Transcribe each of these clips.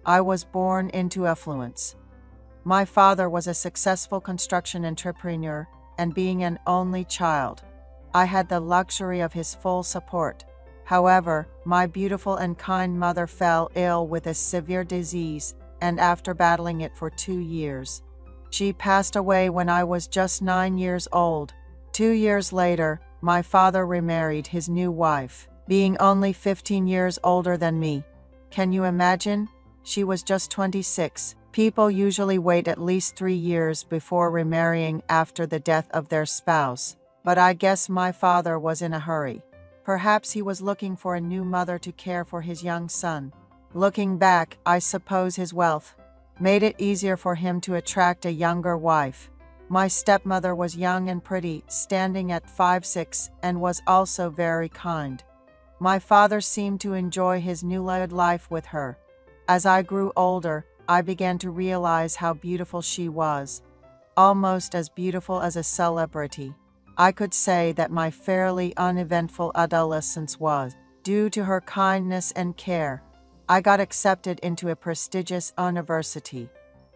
I was born into affluence. My father was a successful construction entrepreneur, and being an only child, I had the luxury of his full support. However, my beautiful and kind mother fell ill with a severe disease, and after battling it for 2 years, she passed away when I was just 9 years old. 2 years later, my father remarried his new wife, being only 15 years older than me. Can you imagine? She was just 26. People usually wait at least 3 years before remarrying after the death of their spouse, but I guess my father was in a hurry. Perhaps he was looking for a new mother to care for his young son. Looking back, I suppose his wealth made it easier for him to attract a younger wife. My stepmother was young and pretty, standing at 5'6", and was also very kind. My father seemed to enjoy his newlywed life with her. As I grew older, I began to realize how beautiful she was, almost as beautiful as a celebrity. I could say that my fairly uneventful adolescence was due to her kindness and care. I got accepted into a prestigious university,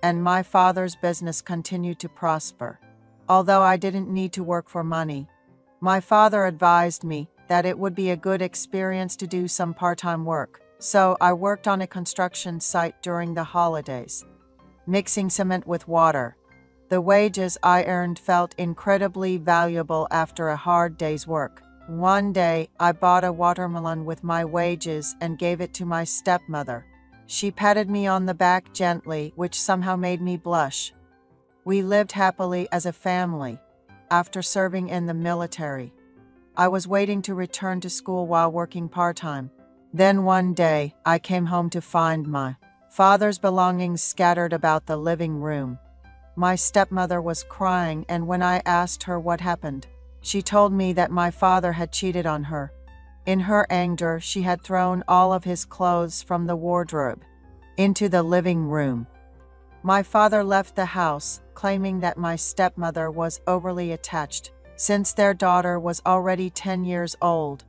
and my father's business continued to prosper. Although I didn't need to work for money, my father advised me that it would be a good experience to do some part-time work. So I worked on a construction site during the holidays, mixing cement with water. The wages I earned felt incredibly valuable after a hard day's work. One day, I bought a watermelon with my wages and gave it to my stepmother. She patted me on the back gently, which somehow made me blush. We lived happily as a family. After serving in the military, I was waiting to return to school while working part-time. Then one day, I came home to find my father's belongings scattered about the living room. My stepmother was crying, and when I asked her what happened, she told me that my father had cheated on her. In her anger, she had thrown all of his clothes from the wardrobe into the living room. My father left the house, claiming that my stepmother was overly attached, since their daughter was already 10 years old.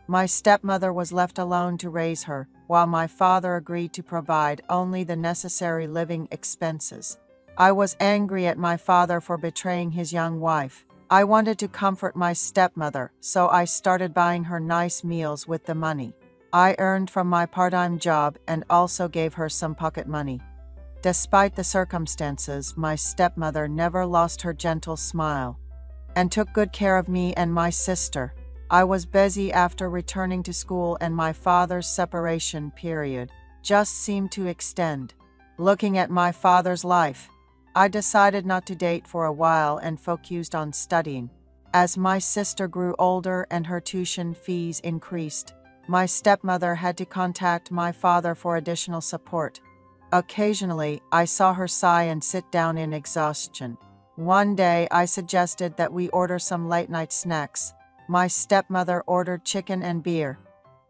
My stepmother was left alone to raise her, while my father agreed to provide only the necessary living expenses. I was angry at my father for betraying his young wife. I wanted to comfort my stepmother, so I started buying her nice meals with the money I earned from my part-time job, and also gave her some pocket money. Despite the circumstances, my stepmother never lost her gentle smile and took good care of me and my sister. I was busy after returning to school, and my father's separation period just seemed to extend. Looking at my father's life, I decided not to date for a while and focused on studying. As my sister grew older and her tuition fees increased, my stepmother had to contact my father for additional support. Occasionally, I saw her sigh and sit down in exhaustion. One day, I suggested that we order some late-night snacks. My stepmother ordered chicken and beer.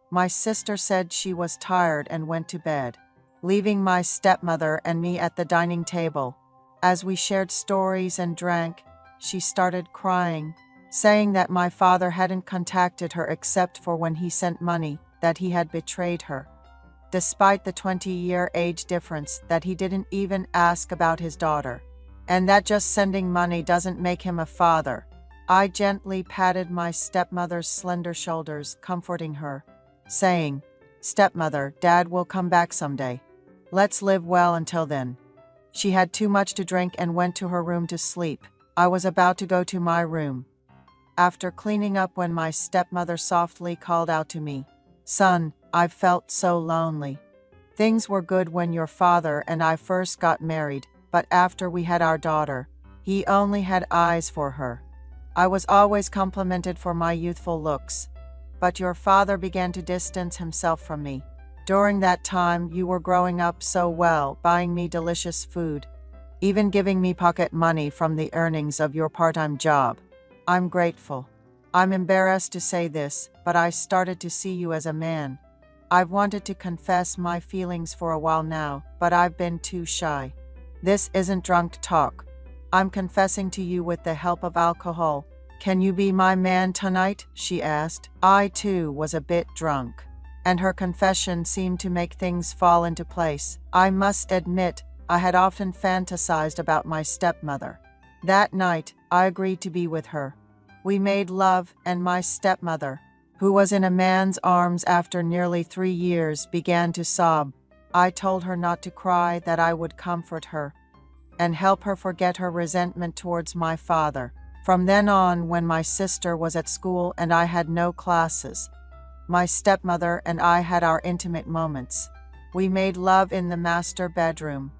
My sister said she was tired and went to bed, leaving my stepmother and me at the dining table. As we shared stories and drank, she started crying, saying that my father hadn't contacted her except for when he sent money, that he had betrayed her. Despite the 20-year age difference, that he didn't even ask about his daughter, and that just sending money doesn't make him a father. I gently patted my stepmother's slender shoulders, comforting her, saying, "Stepmother, Dad will come back someday. Let's live well until then." She had too much to drink and went to her room to sleep. I was about to go to my room after cleaning up when my stepmother softly called out to me, "Son, I've felt so lonely. Things were good when your father and I first got married, but after we had our daughter, he only had eyes for her. I was always complimented for my youthful looks, but your father began to distance himself from me. During that time, you were growing up so well, buying me delicious food, even giving me pocket money from the earnings of your part-time job. I'm grateful. I'm embarrassed to say this, but I started to see you as a man. I've wanted to confess my feelings for a while now, but I've been too shy. This isn't drunk talk. I'm confessing to you with the help of alcohol. Can you be my man tonight?" she asked. I too was a bit drunk, and her confession seemed to make things fall into place. I must admit, I had often fantasized about my stepmother. That night, I agreed to be with her. We made love, and my stepmother, who was in a man's arms after nearly 3 years, began to sob. I told her not to cry, that I would comfort her and help her forget her resentment towards my father. From then on, when my sister was at school and I had no classes, my stepmother and I had our intimate moments. We made love in the master bedroom,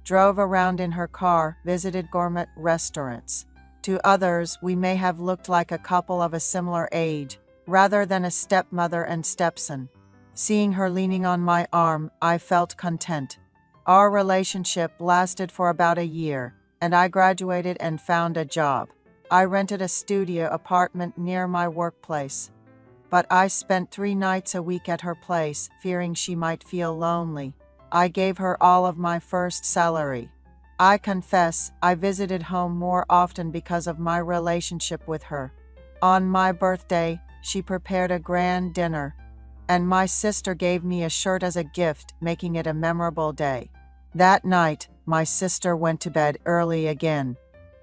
drove around in her car, visited gourmet restaurants. To others, we may have looked like a couple of a similar age, rather than a stepmother and stepson. Seeing her leaning on my arm, I felt content. Our relationship lasted for about a year, and I graduated and found a job. I rented a studio apartment near my workplace, but I spent 3 nights a week at her place, fearing she might feel lonely. I gave her all of my first salary. I confess, I visited home more often because of my relationship with her. On my birthday, she prepared a grand dinner, and my sister gave me a shirt as a gift, making it a memorable day. That night, my sister went to bed early again,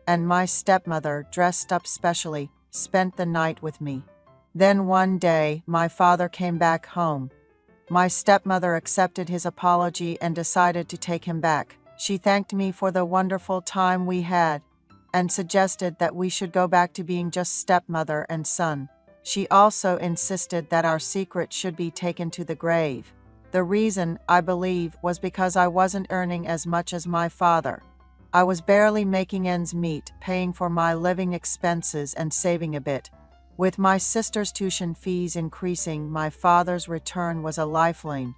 and my stepmother, dressed up specially, spent the night with me. Then one day, my father came back home. My stepmother accepted his apology and decided to take him back. She thanked me for the wonderful time we had and suggested that we should go back to being just stepmother and son. She also insisted that our secret should be taken to the grave. The reason, I believe, was because I wasn't earning as much as my father. I was barely making ends meet, paying for my living expenses and saving a bit. With my sister's tuition fees increasing, my father's return was a lifeline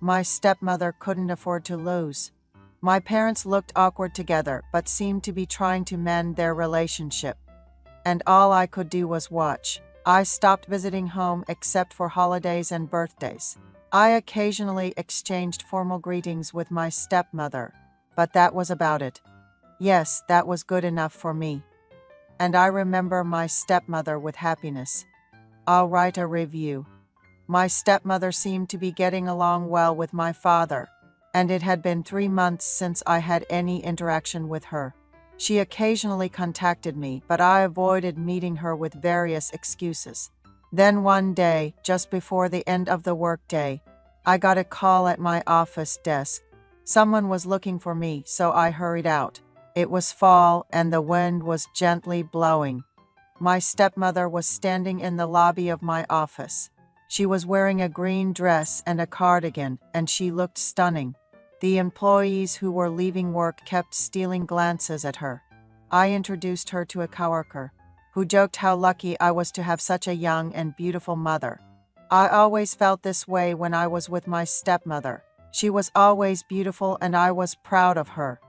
my stepmother couldn't afford to lose. My parents looked awkward together, but seemed to be trying to mend their relationship, and all I could do was watch. I stopped visiting home except for holidays and birthdays. I occasionally exchanged formal greetings with my stepmother, but that was about it. Yes, that was good enough for me. And I remember my stepmother with happiness. I'll write a review. My stepmother seemed to be getting along well with my father, and it had been 3 months since I had any interaction with her. She occasionally contacted me, but I avoided meeting her with various excuses. Then one day, just before the end of the workday, I got a call at my office desk. Someone was looking for me, so I hurried out. It was fall, and the wind was gently blowing. My stepmother was standing in the lobby of my office. She was wearing a green dress and a cardigan, and she looked stunning. The employees who were leaving work kept stealing glances at her. I introduced her to a coworker, who joked how lucky I was to have such a young and beautiful mother. I always felt this way when I was with my stepmother. She was always beautiful, and I was proud of her.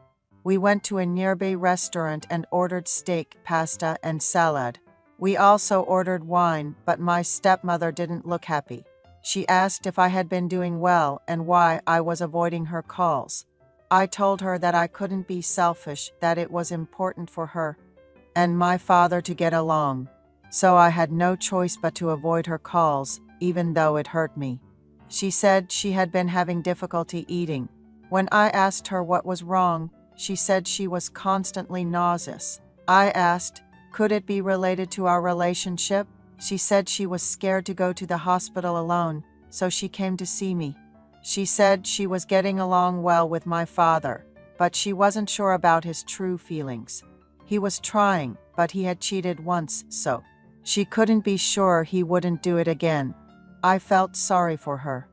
We went to a nearby restaurant and ordered steak, pasta, and salad. We also ordered wine, but my stepmother didn't look happy. She asked if I had been doing well and why I was avoiding her calls. I told her that I couldn't be selfish, that it was important for her and my father to get along. So I had no choice but to avoid her calls, even though it hurt me. She said she had been having difficulty eating. When I asked her what was wrong, she said she was constantly nauseous. I asked, could it be related to our relationship? She said she was scared to go to the hospital alone, so she came to see me. She said she was getting along well with my father, but she wasn't sure about his true feelings. He was trying, but he had cheated once, so she couldn't be sure he wouldn't do it again. I felt sorry for her.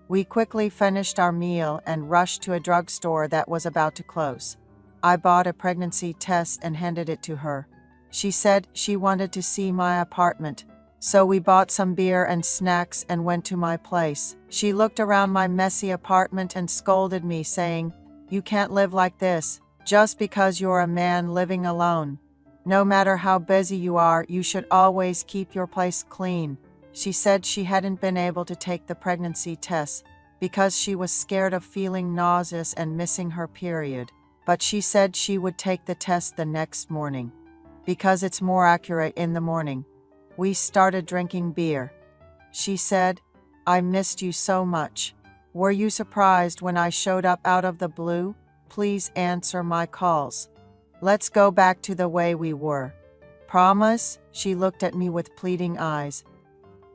We quickly finished our meal and rushed to a drugstore that was about to close. I bought a pregnancy test and handed it to her. She said she wanted to see my apartment, so we bought some beer and snacks and went to my place. She looked around my messy apartment and scolded me, saying, "You can't live like this, just because you're a man living alone. No matter how busy you are, you should always keep your place clean." She said she hadn't been able to take the pregnancy test because she was scared of feeling nauseous and missing her period, but she said she would take the test the next morning because it's more accurate in the morning. We started drinking beer. She said, I missed you so much. Were you surprised when I showed up out of the blue? Please answer my calls. Let's go back to the way we were. Promise?" She looked at me with pleading eyes.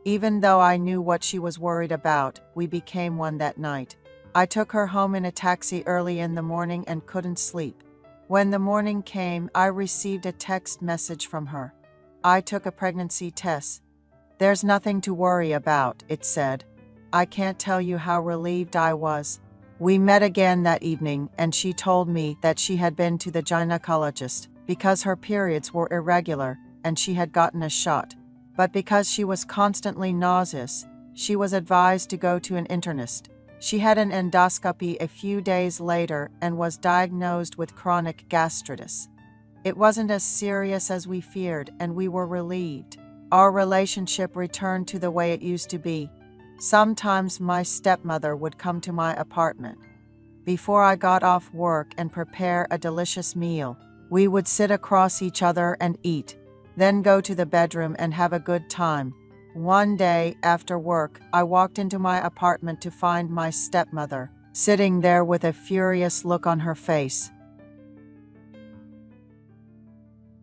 Even though I knew what she was worried about, we became one that night. I took her home in a taxi early in the morning and couldn't sleep. When the morning came, I received a text message from her. I took a pregnancy test. "There's nothing to worry about," it said. I can't tell you how relieved I was. We met again that evening, and she told me that she had been to the gynecologist because her periods were irregular and she had gotten a shot. But because she was constantly nauseous, she was advised to go to an internist. She had an endoscopy a few days later and was diagnosed with chronic gastritis. It wasn't as serious as we feared, and we were relieved. Our relationship returned to the way it used to be. Sometimes my stepmother would come to my apartment. Before I got off work and prepare a delicious meal, we would sit across each other and eat, then go to the bedroom and have a good time. One day, after work, I walked into my apartment to find my stepmother, sitting there with a furious look on her face.